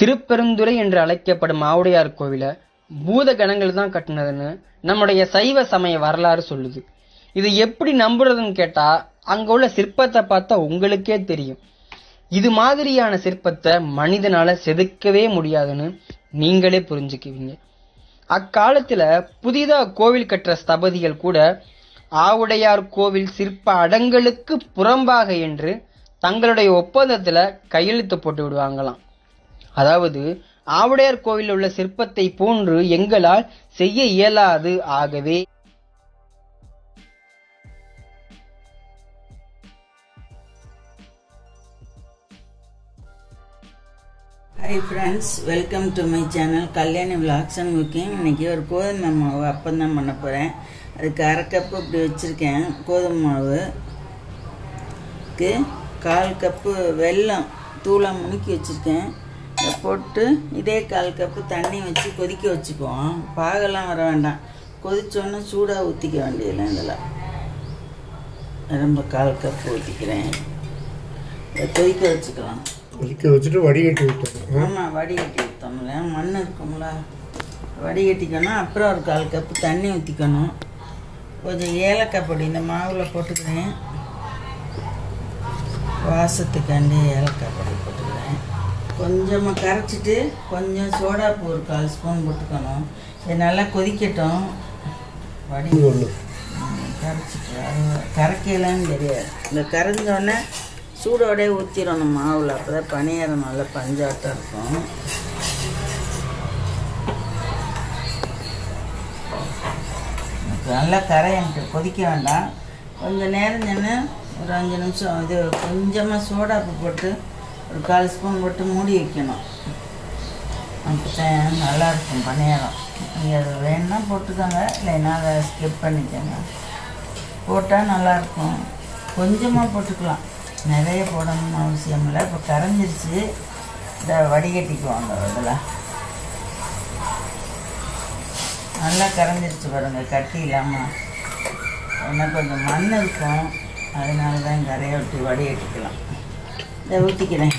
திருப்பெருந்துறை என்று அழைக்கப்படும் ஆவுடையார் கோவிலை பூத கணங்கள் தான் கட்டினதுன்னு நம்முடைய சைவ சமய வரலாறு சொல்லுது. இது எப்படி நம்புறதுன்னு கேட்டா அங்க உள்ள சிற்பத்தை பார்த்தா உங்களுக்கே தெரியும். இது மாதிரியான சிற்பத்தை மனிதனால செதுக்கவே முடியாதுன்னு நீங்களே புரிஞ்சுக்குவீங்க. அக்காலத்துல புதிதா கோவில் கட்டுற ஸ்தபதிகள் கூட ஆவுடையார் கோவில் சிற்ப அடங்களுக்கு புறம்பாக என்று தங்களுடைய ஒப்பந்தத்துல கையெழுத்து போட்டு விடுவாங்களாம். அதாவது ஆவுடையார் கோவில் உள்ள சிற்பத்தை போன்று எங்களால் செய்ய இயலாது. ஆகவே hi friends, welcome to my channel Kalyani vlogs and cooking. இன்றைக்கி ஒரு கோதுமை மாவு அப்பம் தான் பண்ண போகிறேன். அதுக்கு அரை கப்பு இப்படி வச்சுருக்கேன். கோதுமை மாவுக்கு 1/4 கப்பு வெல்லம் தூளாக முணுக்கி வச்சுருக்கேன். இதை போட்டு இதே 1/4 கப்பு தண்ணி வச்சு கொதிக்க வச்சுக்குவோம். பாகெல்லாம் வர வேண்டாம், கொதிச்சோன்னா சூடாக ஊற்றிக்க வேண்டியதில்லை. இதில் ரொம்ப 1/4 கப்பு ஊற்றிக்கிறேன். இதை கொதிக்க வச்சுக்கலாம். கொதிக்க வச்சுட்டு வடிகட்டி ஊற்றணும். ஆமாம், வடிகட்டி ஊற்றோம்ல, மண் இருக்கும்ல, வடிகட்டிக்கணும். அப்புறம் ஒரு 1/4 கப்பு தண்ணி ஊற்றிக்கணும். கொஞ்சம் ஏலக்காய் பொடி இந்த மாவில் போட்டுக்கிறேன். வாசத்துக்காண்டி ஏலக்காய் பொடி போட்டுக்கிறேன். கொஞ்சமாக கரைச்சிட்டு கொஞ்சம் சோடாப்பூ ஒரு 1/4 ஸ்பூன் போட்டுக்கணும். இது நல்லா கொதிக்கட்டும். வடி கரைச்சிட்டு கரைக்கலான்னு தெரியாது. இந்த கரைஞ்சோடனே சூடோடே ஊற்றிடணும் மாவில். அப்போ தான் பணியாரம் நல்லா பஞ்சாட்டம் இருக்கும். நல்லா கரையன்ட்டு கொதிக்க வேண்டாம். கொஞ்சம் நேரம் நின்று ஒரு 5 நிமிஷம் இது கொஞ்சமாக சோடாப்பு போட்டு ஒரு 1/4 ஸ்பூன் போட்டு மூடி வைக்கணும். அப்போ தான் நல்லாயிருக்கும் பணியாரம். நீங்கள் அது வேணுன்னா போட்டுக்கோங்க, இல்லைன்னா அதை ஸ்கிப் பண்ணிக்கோங்க. போட்டால் நல்லாயிருக்கும். கொஞ்சமாக போட்டுக்கலாம், நிறைய போடணும்னு அவசியம் இல்லை. இப்போ கரைஞ்சிருச்சு. இதை வடிகட்டிக்குவாங்க. இதில் நல்லா கரைஞ்சிருச்சு பாருங்கள், கட்டி இல்லாமல். ஏன்னா கொஞ்சம் மண் இருக்கும், அதனால தான் கரையை விட்டு வடிகட்டிக்கலாம். இதை ஊற்றிக்கிறேன்.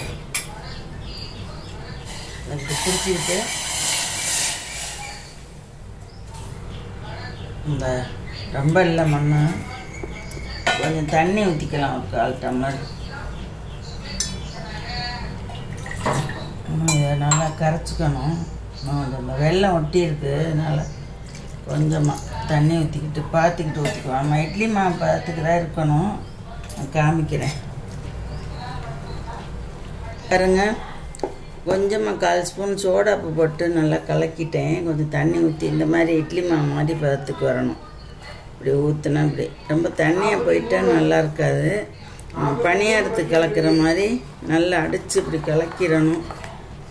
அதுக்கு பிடிச்சிக்கிட்டு இந்த ரொம்ப இல்லை மண், கொஞ்சம் தண்ணி ஊற்றிக்கலாம். ஒரு 1/4 டம்ளர். இதை நல்லா கரைச்சிக்கணும். இந்த வெல்லம் ஒட்டி இருக்குது, அதனால் கொஞ்சமாக தண்ணி ஊற்றிக்கிட்டு பார்த்துக்கிட்டு ஊற்றிக்குவோம். நம்ம இட்லி மாவு பார்த்துக்கு தான் இருக்கணும். காமிக்கிறேன் பாருங்க. கொஞ்சமாக 1/4 ஸ்பூன் சோடாப்பு போட்டு நல்லா கலக்கிட்டேன். கொஞ்சம் தண்ணி ஊற்றி இந்த மாதிரி இட்லி மாவு மாதிரி பார்த்துக்கு வரணும். இப்படி ஊற்றுனா இப்படி ரொம்ப தண்ணியாக போயிட்டால் நல்லா இருக்காது. பணியாரத்துக்கு கலக்கிற மாதிரி நல்லா அடித்து இப்படி கலக்கிடணும்.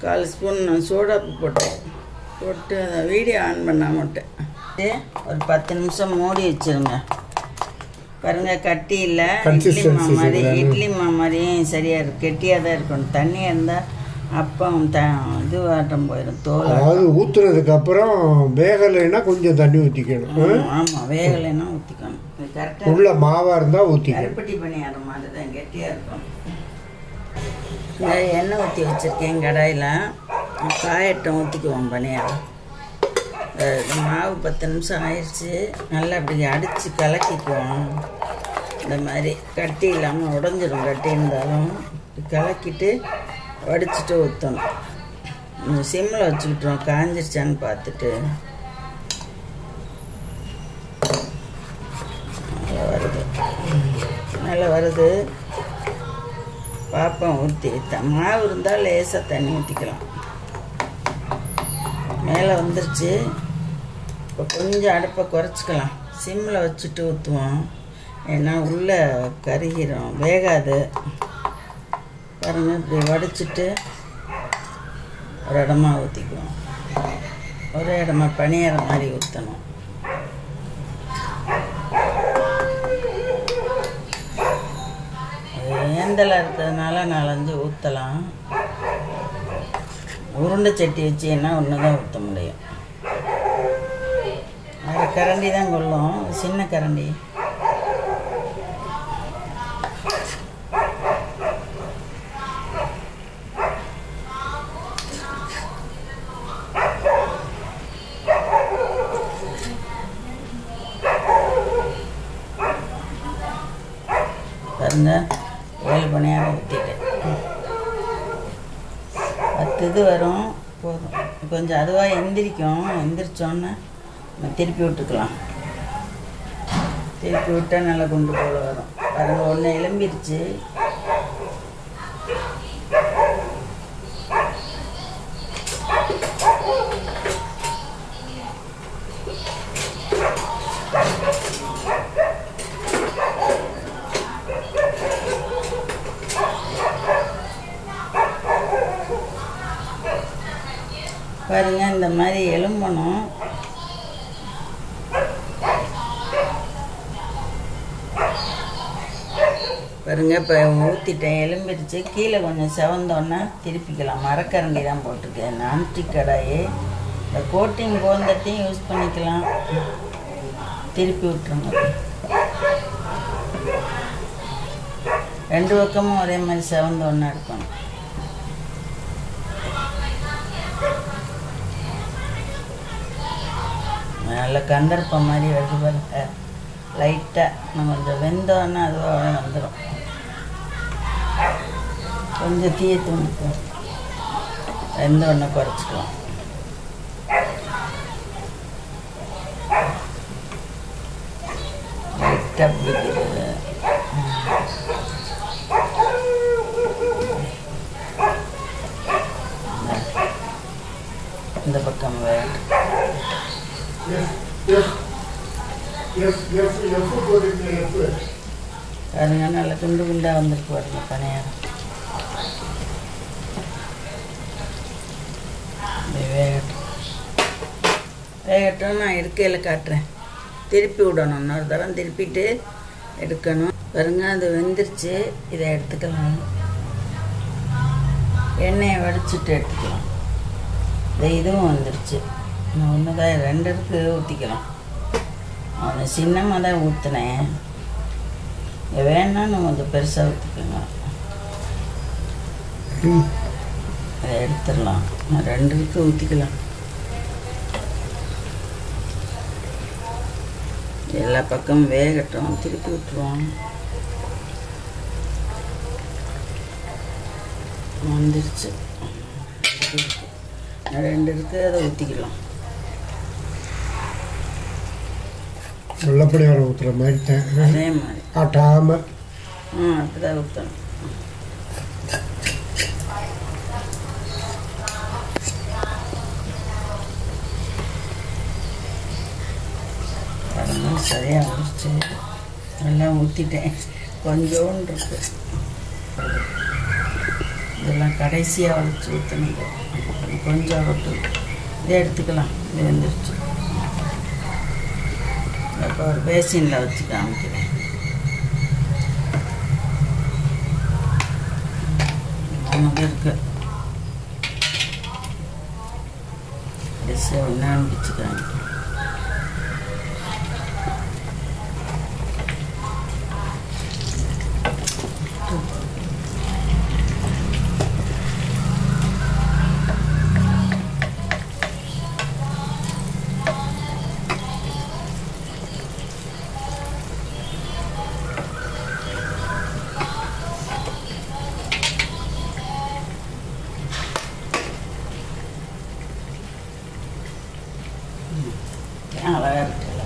1/4 ஸ்பூன் சோடாப்பு போட்டு அதை வீடியோ ஆன் பண்ணாம விட்டேன். ஒரு 10 நிமிஷம் மூடி வச்சுருங்க. பாருங்கள், கட்டி இல்லை, இட்லி மாவு மாதிரி. இட்லி மாவு மாதிரியும் சரியாக இருக்குது, கெட்டியாக தான் இருக்கணும். தண்ணியாக இருந்தால் அப்பம் இதுவாட்டம் போயிடும், தோல். அதாவது ஊற்றுறதுக்கு அப்புறம் வேகலைன்னா கொஞ்சம் தண்ணி ஊற்றிக்கணும். ஆமாம், வேகலைன்னா ஊற்றிக்கணும். இது கரெக்டாக உள்ள மாவாக இருந்தால் ஊற்றிக்கணும். கருப்பட்டி பணியாரம் மாதிரி தான் கெட்டியாக இருக்கும். எண்ணெய் ஊற்றி வச்சுருக்கேன் கடாயில். காயட்டம் ஊற்றிக்குவோம் பணியாரம். மாவு 10 நிமிஷம் ஆயிடுச்சு. நல்லா அப்படி அடித்து கலக்கிக்குவோம். இந்த மாதிரி கட்டி இல்லாமல் உடஞ்சிடும். கட்டி இருந்தாலும் கலக்கிட்டு வடிச்சிட்டு ஊற்றணும். சிம்மில் வச்சுக்கிட்டோம், காஞ்சிருச்சான்னு பார்த்துட்டு. நல்லா வருது பாப்பம். ஊற்றி மாவு இருந்தால் லேசாக தண்ணி ஊற்றிக்கலாம். மேலே வந்துருச்சு. இப்போ கொஞ்சம் அடுப்பை குறைச்சிக்கலாம். சிம்மில் வச்சுட்டு ஊற்றுவோம், ஏன்னா உள்ளே கருகிரும், வேகாது. பாருங்கள், இப்படி வடிச்சிட்டு ஒரு இடமா ஊற்றிக்குவோம். ஒரே இடமா பணியாரம் மாதிரி ஊற்றணும். ஏந்தலாக இருக்கிறதுனால 4-5 ஊற்றலாம். உருண்டை சட்டி வச்சின்னா ஒன்று தான் ஊற்ற முடியும். அரை கரண்டி தான் கொள்ளும், சின்ன கரண்டி. பாருங்க 7 பணியாரம் ஊற்றிட்டேன். 10 இது வரும் போதும். கொஞ்சம் அதுவாக எந்திரிக்கும். எந்திரிச்சோன்னே நம்ம திருப்பி விட்டுக்கலாம். திருப்பி விட்டால் நல்லா குண்டு போல் வரும். பாருங்க ஒன்று எலும்பிருச்சு. பாருங்க இந்த மாதிரி எலும்பணும். பாருங்க இப்போ ஊற்றிட்டேன், எலும்பிடுச்சு. கீழே கொஞ்சம் செவந்தோன்னா திருப்பிக்கலாம். மரக்கரண்டி தான் போட்டிருக்கேன். நான்ஸ்டி கடாயி. இந்த கோட்டிங் கோந்தத்தையும் யூஸ் பண்ணிக்கலாம். திருப்பி விட்டுருங்க. 2 பக்கமும் ஒரே மாதிரி செவந்தோன்னா இருக்கணும். நல்ல கந்தர்ப்பம் மாதிரி வருது பாருங்க. லைட்டாக நம்ம கொஞ்சம் வெந்தோன்னா அதுவாக வந்துடும். கொஞ்சம் தீயை தூண்டிக்கும். வெந்தோடனே குறைச்சிக்கலாம். லைட்டாக பிடிக்கிறது. இந்த பக்கம் வேணும். பாருங்க நல்லா துண்டு குண்டாக வந்துருக்கு பாருங்க பணியாரம். வேகட்டும் வேகட்டும். நான் எடுக்கையில் காட்டுறேன். திருப்பி விடணும். இன்னொரு தரம் திருப்பிட்டு எடுக்கணும். பாருங்க அது வெந்துருச்சு. இதை எடுத்துக்கலாம். எண்ணெயை வடிச்சிட்டு எடுத்துக்கலாம். இதுவும் வந்துருச்சு. நான் ஒன்று தான் 2 இருக்குது ஊற்றிக்கலாம். ஒன்று சின்னமாக தான் ஊற்றினேன். வேணா நம்ம கொஞ்சம் பெருசாக ஊற்றிக்கோங்க. அதை எடுத்துடலாம். நான் 2 இருக்குது ஊற்றிக்கலாம். எல்லா பக்கமும் வேகட்டும். திருப்பி விட்டுருவோம். வந்துருச்சு. 2 இருக்குது. அதை ஊற்றிக்கலாம். வெள்ளப்படியாரம் ஊற்றுற மாதிரி தான். அதே மாதிரி ஆட்டாமல் அப்படிதான் ஊற்றணும். அதெல்லாம் சரியாக முடிச்சு எல்லாம் ஊற்றிட்டேன். கொஞ்சோண்டு இருக்கு. இதெல்லாம் கடைசியாக வலிச்சு ஊற்றணுங்க. கொஞ்சம் விட்டு இதை எடுத்துக்கலாம். இது வந்துருச்சு. இப்போ ஒரு பேசினில் வச்சு காமிக்கிறேன். ஒன்று இருக்கு. டிஷ்ஷை ஒன்றான்னு பிடிச்சி காமிக்கிறேன். அழகாக இருக்குல்ல.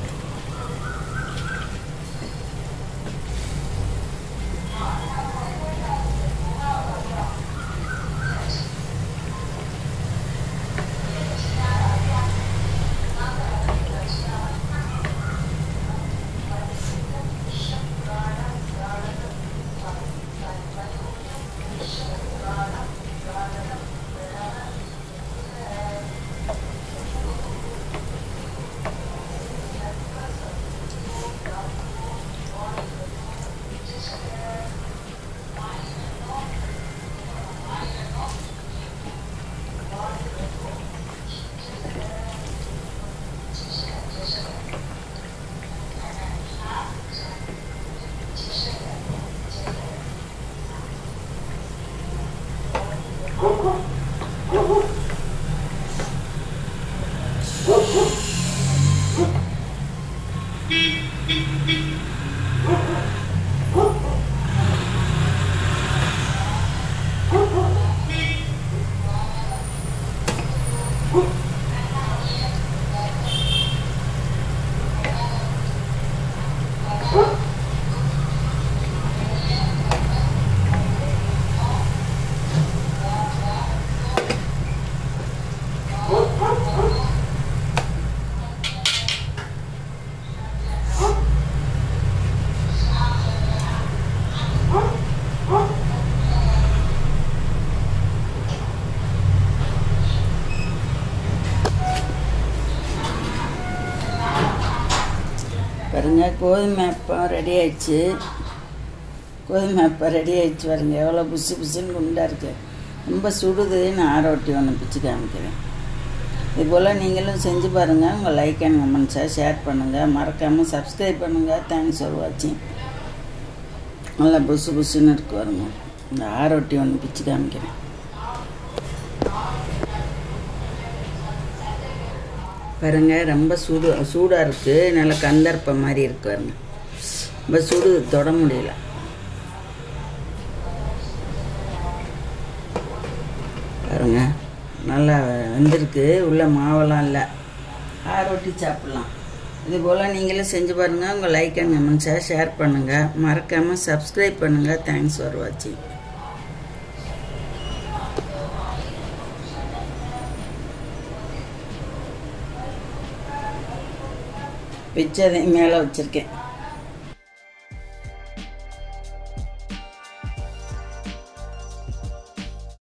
பாருங்க கோதுமை அப்பம் ரெடி ஆயிடுச்சு. கோதுமை அப்பம் ரெடி ஆயிடுச்சு பாருங்க, எவ்வளோ புசு புசுன்னு குண்டாக இருக்குது. ரொம்ப சுடுது. நான் ஆற ஒட்டி ஒன்று பிச்சு காமிக்கிறேன். இதுபோல் நீங்களும் செஞ்சு பாருங்கள். உங்கள் லைக் அண்ட் கமெண்ட்ஸை ஷேர் பண்ணுங்கள். மறக்காமல் சப்ஸ்கிரைப் பண்ணுங்கள். தேங்க்ஸ் ஃபார் வாட்சிங். நல்லா புசு புசுன்னு இருக்கு வருங்க. இந்த ஆற ஒட்டி ஒன்று பிச்சு காமிக்கிறேன். பாருங்கள் ரொம்ப சூடாக இருக்குது. நல்லா கந்தர்ப்ப மாதிரி இருக்கு பாருங்க. ரொம்ப சூடு, தொட முடியல. பாருங்க நல்லா வெந்திருக்கு. உள்ள மாவெல்லாம் இல்லை. ஆற ஒட்டி சாப்பிட்லாம். இதுபோல் நீங்களும் செஞ்சு பாருங்கள். உங்கள் லைக் அண்ட் கமெண்ட்ஸை ஷேர் பண்ணுங்கள். மறக்காமல் சப்ஸ்கிரைப் பண்ணுங்கள். தேங்க்ஸ் ஃபார் வாட்சிங். பிச்சதையும் மேலே வச்சுருக்கேன்.